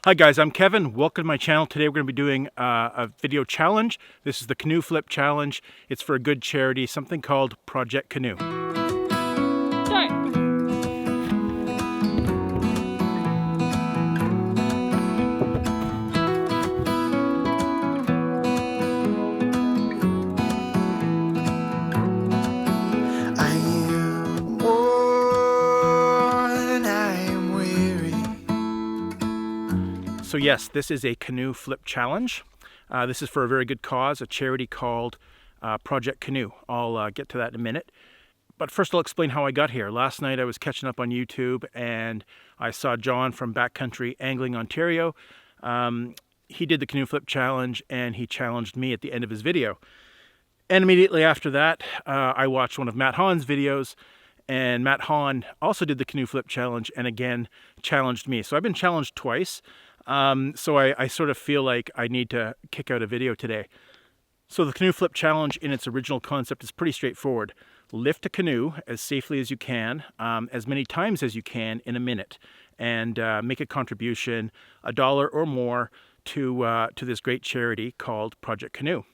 Hi guys, I'm Kevin. Welcome to my channel. Today we're going to be doing a video challenge. This is the Canoe Flip Challenge. It's for a good charity, something called Project Canoe. Start. So yes, this is a Canoe Flip Challenge. This is for a very good cause, a charity called Project Canoe. I'll get to that in a minute. But first I'll explain how I got here. Last night I was catching up on YouTube and I saw John from Backcountry Angling, Ontario. He did the Canoe Flip Challenge and he challenged me at the end of his video. And immediately after that, I watched one of Matt Haughn's videos, and Matt Haughn also did the Canoe Flip Challenge and again challenged me. So I've been challenged twice. So I sort of feel like I need to kick out a video today. So the Canoe Flip Challenge in its original concept is pretty straightforward. Lift a canoe as safely as you can, as many times as you can in a minute, and make a contribution, $1 or more, to this great charity called Project Canoe.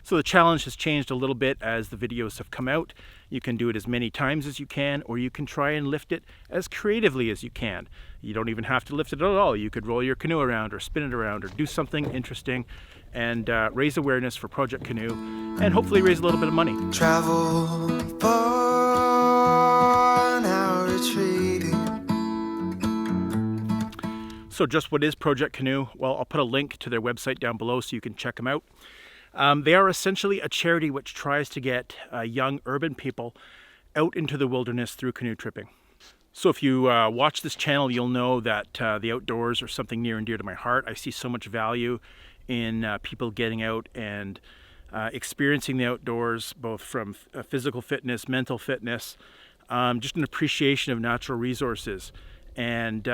So the challenge has changed a little bit as the videos have come out. You can do it as many times as you can, or you can try and lift it as creatively as you can. You don't even have to lift it at all. You could roll your canoe around or spin it around or do something interesting and raise awareness for Project Canoe and hopefully raise a little bit of money. Travel far, now retreating. So just what is Project Canoe? Well, I'll put a link to their website down below so you can check them out. They are essentially a charity which tries to get young urban people out into the wilderness through canoe tripping. So if you watch this channel, you'll know that the outdoors are something near and dear to my heart. I see so much value in people getting out and experiencing the outdoors, both from physical fitness, mental fitness, just an appreciation of natural resources, and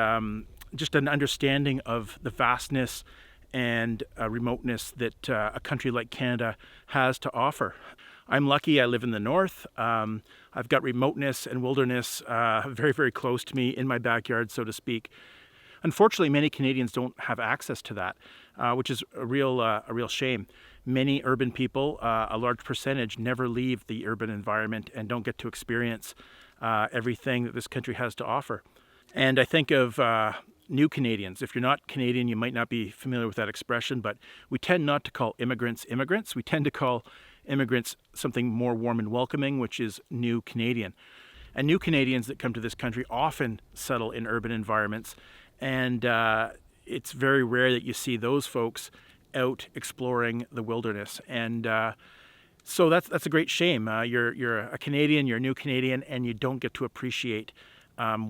just an understanding of the vastness and remoteness that a country like Canada has to offer. I'm lucky I live in the north. I've got remoteness and wilderness very, very close to me in my backyard, so to speak. Unfortunately, many Canadians don't have access to that, which is a real shame. Many urban people, a large percentage, never leave the urban environment and don't get to experience everything that this country has to offer. And I think of new Canadians. If you're not Canadian, you might not be familiar with that expression, but we tend not to call immigrants immigrants. We tend to call immigrants something more warm and welcoming, which is new Canadian. And new Canadians that come to this country often settle in urban environments, and it's very rare that you see those folks out exploring the wilderness. And so that's a great shame. You're a Canadian, you're a new Canadian, and you don't get to appreciate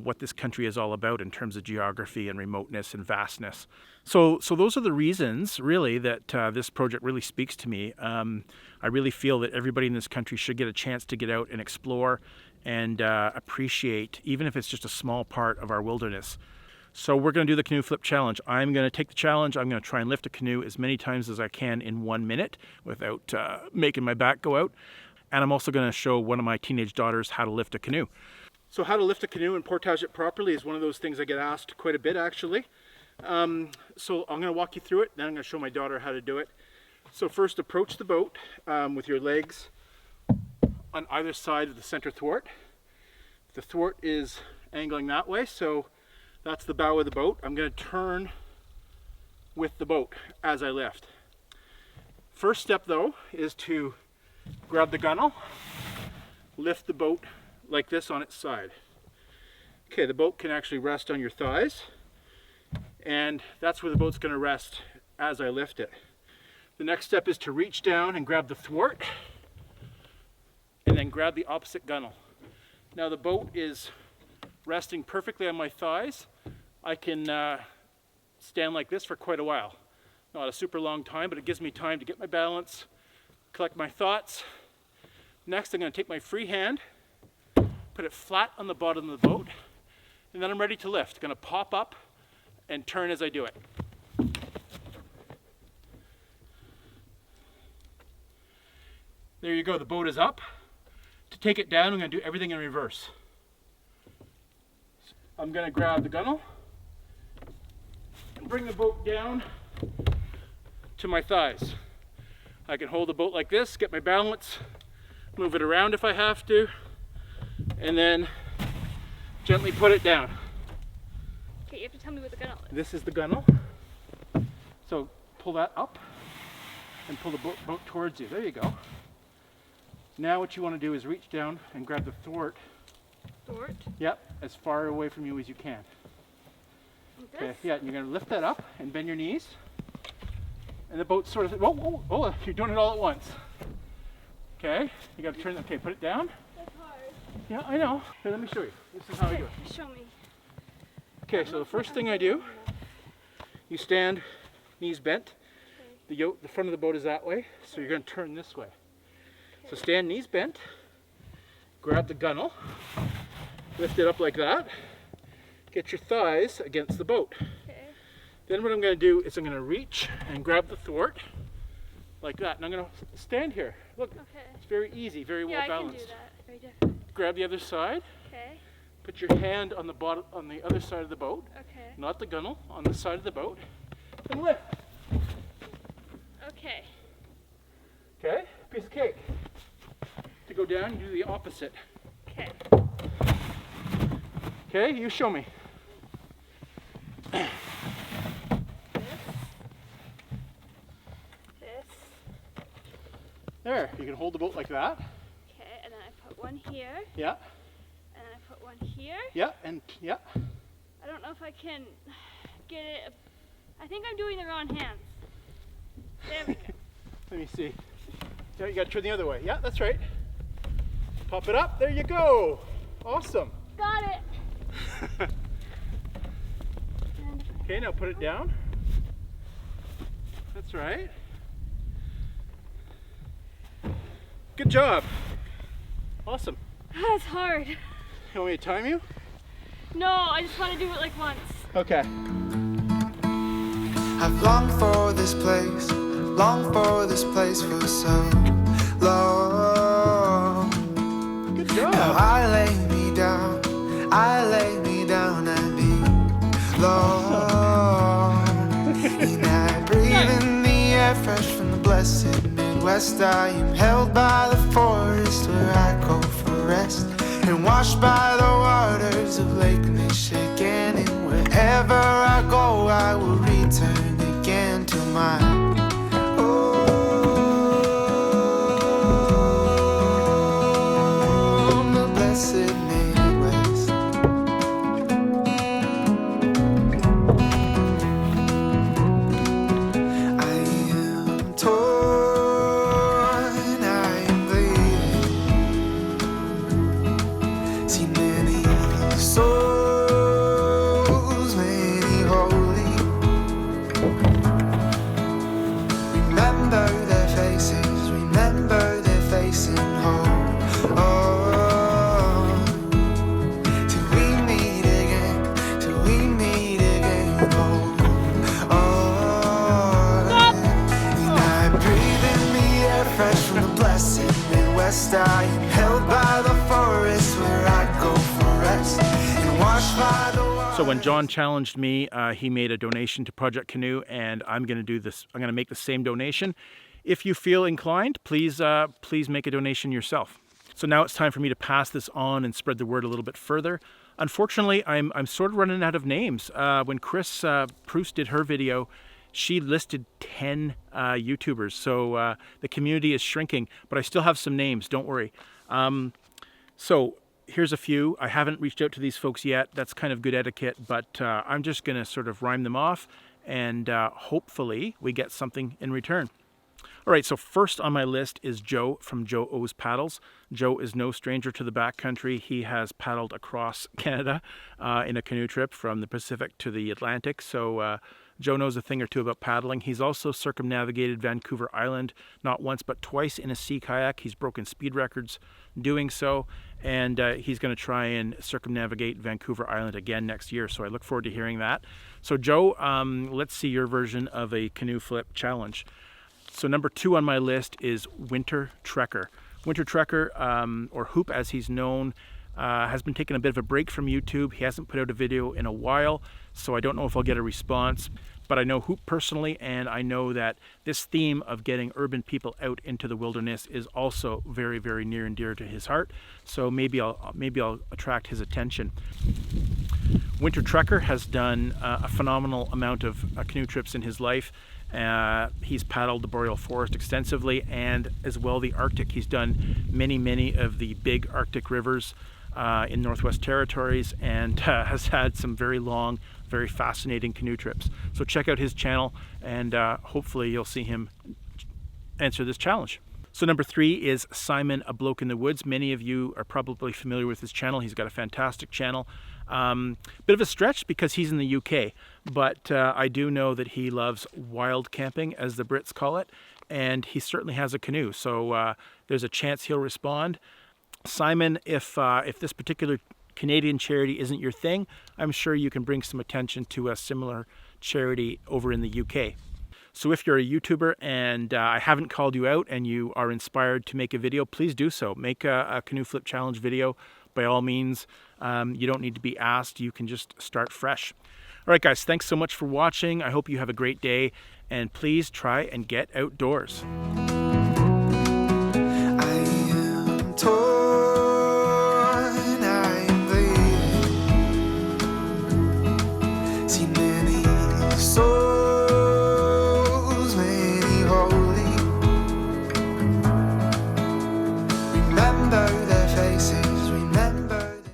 what this country is all about in terms of geography and remoteness and vastness. So those are the reasons, really, that this project really speaks to me. I really feel that everybody in this country should get a chance to get out and explore and appreciate, even if it's just a small part of our wilderness. So we're going to do the Canoe Flip Challenge. I'm going to take the challenge. I'm going to try and lift a canoe as many times as I can in 1 minute without making my back go out. And I'm also going to show one of my teenage daughters how to lift a canoe. So how to lift a canoe and portage it properly is one of those things I get asked quite a bit, actually. So I'm going to walk you through it, then I'm going to show my daughter how to do it. So first, approach the boat with your legs on either side of the center thwart. The thwart is angling that way, so that's the bow of the boat. I'm going to turn with the boat as I lift. First step, though, is to grab the gunnel, lift the boat like this on its side. Okay, the boat can actually rest on your thighs, and that's where the boat's going to rest as I lift it. The next step is to reach down and grab the thwart, and then grab the opposite gunnel. Now the boat is resting perfectly on my thighs. I can stand like this for quite a while. Not a super long time, but it gives me time to get my balance, collect my thoughts. Next, I'm going to take my free hand, put it flat on the bottom of the boat, and then I'm ready to lift. Going to pop up and turn as I do it. There you go, the boat is up. To take it down, I'm going to do everything in reverse. I'm going to grab the gunnel and bring the boat down to my thighs. I can hold the boat like this, get my balance, move it around if I have to, and then gently put it down. Okay, you have to tell me what the gunnel is. This is the gunnel. So pull that up and pull the boat towards you. There you go. Now what you want to do is reach down and grab the thwart. Thwart? Yep, as far away from you as you can. Like Okay, this? yeah, and you're going to lift that up and bend your knees. And the boat sort of, oh, you're doing it all at once. Okay, you got to turn, okay, put it down. That's hard. Yeah, I know. Here, let me show you. This is how I do Okay, it. show me. Okay, so the first thing I do, you stand, knees bent. The front of the boat is that way, so you're going to turn this way. So stand, knees bent, grab the gunnel, lift it up like that, get your thighs against the boat. Okay. Then what I'm going to do is I'm going to reach and grab the thwart like that, and I'm going to stand here. Look, Okay. it's very easy, very well Yeah, I can balanced. do that. Very different. Grab the other side, Okay. put your hand on the bottom, on the other side of the boat, Okay. not the gunnel, on the side of the boat, and lift. Okay. Okay, piece of cake. To go down, you do the opposite. Okay. Okay, you show me. This. There, you can hold the boat like that. Okay, and then I put one here, Yeah, and then I put one here. yeah, and yeah. I don't know if I can get it. I think I'm doing the wrong hands. There we go. Let me see. Yeah, you gotta turn the other way. Yeah, that's right. Pop it up, there you go. Awesome. Got it. And Okay, now put it down. That's right. Good job. Awesome. that's hard. You want me to time you? No, I just want to do it like once. Okay. I've longed for this place for so long. Good Now job. I lay me down and be long. And I breathe in the air fresh from the blessed Midwest. I am held by the forest where I go for rest, and washed by the waters of Lake Michigan. And wherever I go, I will return again to my the blessed Midwest. I am torn, I am bleeding. Seen many souls, many holy. Remember their faces and hope. Oh, till we meet again, oh, and I breathe in the air fresh from the blessed Midwest. I am held by the forest where I go for rest, and washed by the water. So when John challenged me, he made a donation to Project Canoe, and I'm going to do this. I'm going to make the same donation. If you feel inclined, please make a donation yourself. So now it's time for me to pass this on and spread the word a little bit further. Unfortunately, I'm sort of running out of names. When Chris Proust did her video, she listed 10 YouTubers. So the community is shrinking, but I still have some names. Don't worry. So here's a few. I haven't reached out to these folks yet. That's kind of good etiquette, but I'm just going to sort of rhyme them off, and hopefully we get something in return. All right, so first on my list is Joe from Joe O's Paddles. Joe is no stranger to the backcountry. He has paddled across Canada in a canoe trip from the Pacific to the Atlantic. So Joe knows a thing or two about paddling. He's also circumnavigated Vancouver Island not once but twice in a sea kayak. He's broken speed records doing so, and he's going to try and circumnavigate Vancouver Island again next year. So I look forward to hearing that. So Joe, let's see your version of a canoe flip challenge. So number 2 on my list is Wintertrekker. Wintertrekker, or Hoop as he's known, has been taking a bit of a break from YouTube. He hasn't put out a video in a while, so I don't know if I'll get a response. But I know Hoop personally, and I know that this theme of getting urban people out into the wilderness is also very, very near and dear to his heart. So maybe I'll attract his attention. Wintertrekker has done a phenomenal amount of canoe trips in his life. He's paddled the boreal forest extensively, and as well the Arctic. He's done many of the big Arctic rivers in Northwest Territories, and has had some very long, very fascinating canoe trips. So check out his channel, and hopefully you'll see him answer this challenge. So number 3 is Simon, a Bloke in the Woods. Many of you are probably familiar with his channel. He's got a fantastic channel. Bit of a stretch because he's in the UK, but I do know that he loves wild camping, as the Brits call it, and he certainly has a canoe. So there's a chance he'll respond. Simon, if this particular Canadian charity isn't your thing, I'm sure you can bring some attention to a similar charity over in the UK. So if you're a YouTuber and I haven't called you out and you are inspired to make a video, please do so. Make a canoe flip challenge video by all means. You don't need to be asked. You can just start fresh. All right, guys, thanks so much for watching. I hope you have a great day, and please try and get outdoors.